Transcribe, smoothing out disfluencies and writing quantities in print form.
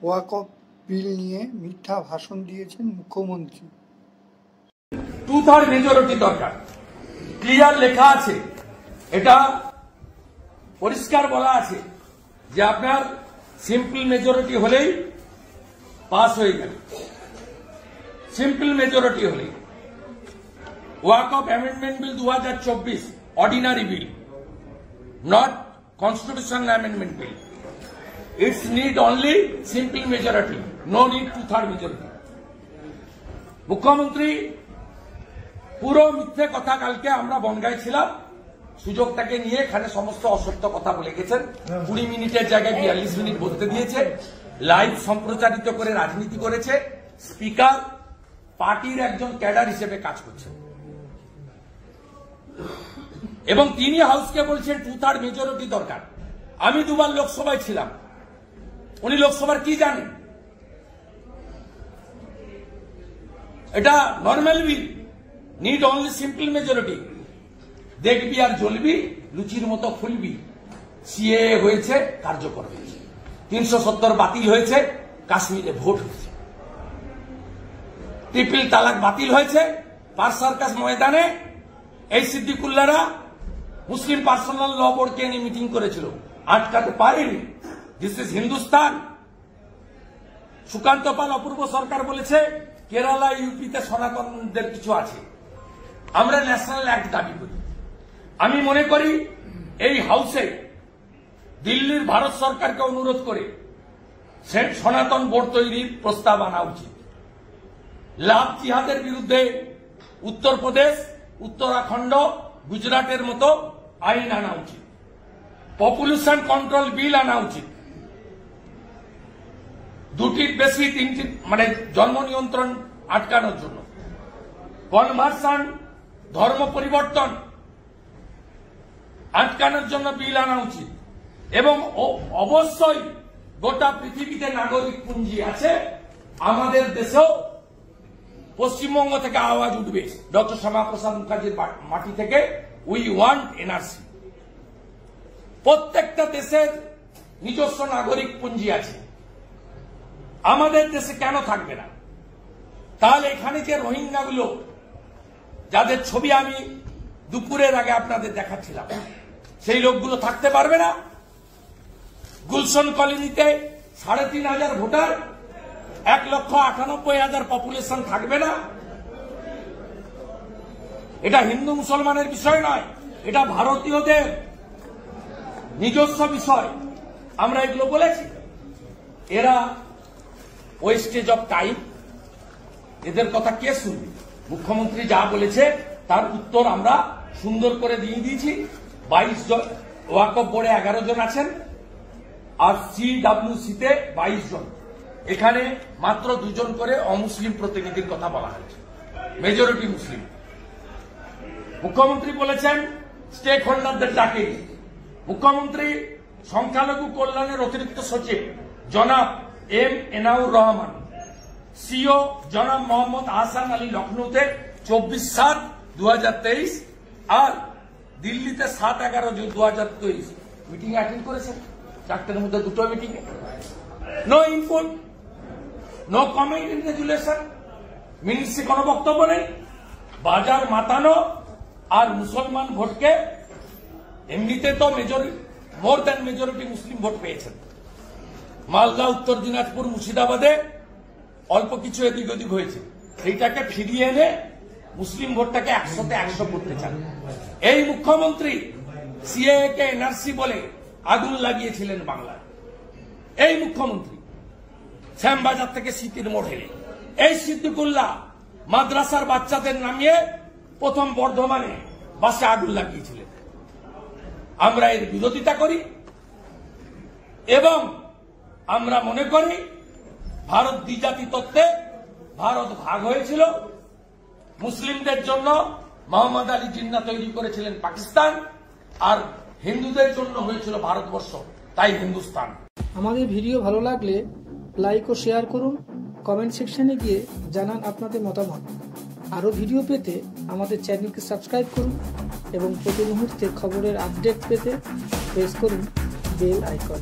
ওয়াকফ বিল নিয়ে মিথ্যা ভাষণ দিয়েছেন মুখ্যমন্ত্রী। 2/3 মেজরিটি দরকার, ক্লিয়ার লেখা আছে, এটা পরিষ্কার বলা আছে যে আপনার সিম্পল মেজরিটি হলেই পাস হয়ে যাবে, সিম্পল মেজরিটি হলেই। Waqf amendment bill 2024 ordinary bill, not constitutional amendment bill. It's need only simple majority, no need 2/3 majority. মুখ্যমন্ত্রী পুরো মিথ্যে কথা, কালকে আমরা বনগাঁয় ছিলাম, সুযোগটাকে নিয়ে এখানে সমস্ত অসত্য কথা বলে গেছেন। 20 মিনিটের জায়গায় 42 মিনিট বলতে দিয়েছে, লাইভ সম্প্রচারিত করে রাজনীতি করেছে। স্পিকার পার্টির একজন ক্যাডার হিসেবে কাজ করছে এবং তিনি হাউসকে বলছেন 2/3 মেজরিটি দরকার। আমি দুবার লোকসভায় ছিলাম, উনি লোকসভার কি জানেন? এটা নর্মাল বিল, নিড অনলি সিম্পল মেজরিটি। দেখবি আর জ্বলবি, লুচির মতো ফুলবি। সিএ হয়েছে, কার্যকর হয়েছে। 370 বাতিল হয়েছে, কাশ্মীরে ভোট হয়েছে। ট্রিপল তালাক বাতিল হয়েছে, পার্ক সার্কাস ময়দানে এই সিদ্দিকুল্লাহরা মুসলিম পার্সোনাল ল বোর্ডকে নিয়ে মিটিং করেছিল, আটকাতে পারেনি। This is Hindustan. সুকান্ত পাল অপূর্ব সরকার বলেছে কেরালা ইউপিতে সনাতনদের কিছু আছে, আমরা ন্যাশনাল অ্যাক্ট দাবি করি। আমি মনে করি এই হাউসে দিল্লির ভারত সরকারকে অনুরোধ করে সনাতন বোর্ড তৈরির প্রস্তাব আনা উচিত। লাভ জিহাদের বিরুদ্ধে উত্তরপ্রদেশ, উত্তরাখণ্ড, গুজরাটের মতো আইন আনা উচিত। পপুলেশন কন্ট্রোল বিল আনা উচিত। 2টির বেশি 3টি মানে জন্ম নিয়ন্ত্রণ আটকানোর জন্য। কনভার্সন, ধর্ম পরিবর্তন আটকানোর জন্য বিল আনা উচিত। এবং অবশ্যই গোটা পৃথিবীতে নাগরিক পুঞ্জি আছে, আমাদের দেশেও পশ্চিমবঙ্গ থেকে আওয়াজ উঠবে, ডক্টর শ্যামাপ্রসাদ মুখার্জির মাটি থেকে, উই ওয়ান্ট এনআরসি। প্রত্যেকটা দেশের নিজস্ব নাগরিক পুঞ্জি আছে, আমাদের দেশে কেন থাকবে না? তাহলে এখানে যে রোহিঙ্গাগুলো, যাদের ছবি আমি দুপুরের আগে আপনাদের দেখাচ্ছিলাম, সেই লোকগুলো থাকতে পারবে না? গুলশন কলোনিতে 3,500 ভোটার, 1,98,000 পপুলেশন থাকবে না? এটা হিন্দু মুসলমানের বিষয় নয়, এটা ভারতীয়দের নিজস্ব বিষয়। আমরা এগুলো বলেছি। এরা ওয়েস্টেজ অফ টাইম, এদের কথা কে শুনবে? মুখ্যমন্ত্রী যা বলেছে তার উত্তর আমরা সুন্দর করে দিয়ে দিয়েছি। 22 জন, ওয়াকফ বোর্ডে 11 জন আছেন, আর সিডব্লিউসিতে 22 জন। এখানে মাত্র 2 জন করে অমুসলিম প্রতিনিধির কথা বলা হয়েছে, মেজরিটি মুসলিম। মুখ্যমন্ত্রী বলেছেন স্টেক হোল্ডারদের ডাকে। মুখ্যমন্ত্রী সংখ্যালঘু কল্যাণের অতিরিক্ত সচিব জনাব এম এনাউর রহমান, সিও জনাব মোহাম্মদ আহসান আলী লখনৌতে 24/7/2023 আর দিল্লিতে 7/11/2023 মিটিং অ্যাটেন্ড করেছেন। 4টের মধ্যে 2টো meeting. No input, no comment in resolution, ministry কোনো বক্তব্য নেই। বাজার মাতানো আর মুসলমান ভোটকে, এমনিতে তো মোর দ্যান মেজরিটি মুসলিম ভোট পেয়েছেন। মালদা, উত্তর দিনাজপুর, মুর্শিদাবাদে অল্প কিছু এদিক ওদিক হয়েছে, সেইটাকে ফিরিয়ে এনে মুসলিম ভোটটাকে 100তে 100 করতে চান। এই মুখ্যমন্ত্রী সিএএ কে এনআরসি বলে আগুন লাগিয়েছিলেন বাংলায়। এই মুখ্যমন্ত্রী শ্যামবাজার থেকে সিটির মোড় হেলে, এই সিদ্দিকুল্লাহ মাদ্রাসার বাচ্চাদের নামিয়ে প্রথম বর্ধমানে বাসে আগুন লাগিয়েছিলেন। আমরা এর বিরোধিতা করি এবং আমরা মনে করি ভারত দ্বিজাতি তত্ত্বে ভারত ভাগ হয়েছিল। মুসলিমদের জন্য মোহাম্মদ আলী জিন্নাহ তৈরি করেছিলেন পাকিস্তান, আর হিন্দুদের জন্য হয়েছিল ভারতবর্ষ, তাই হিন্দুস্তান। আমাদের ভিডিও ভালো লাগলে লাইক ও শেয়ার করুন, কমেন্ট সেকশনে গিয়ে জানান আপনাদের মতামত। আরও ভিডিও পেতে আমাদের চ্যানেলকে সাবস্ক্রাইব করুন এবং প্রতি মুহূর্তে খবরের আপডেট পেতে প্রেস করুন বেল আইকন।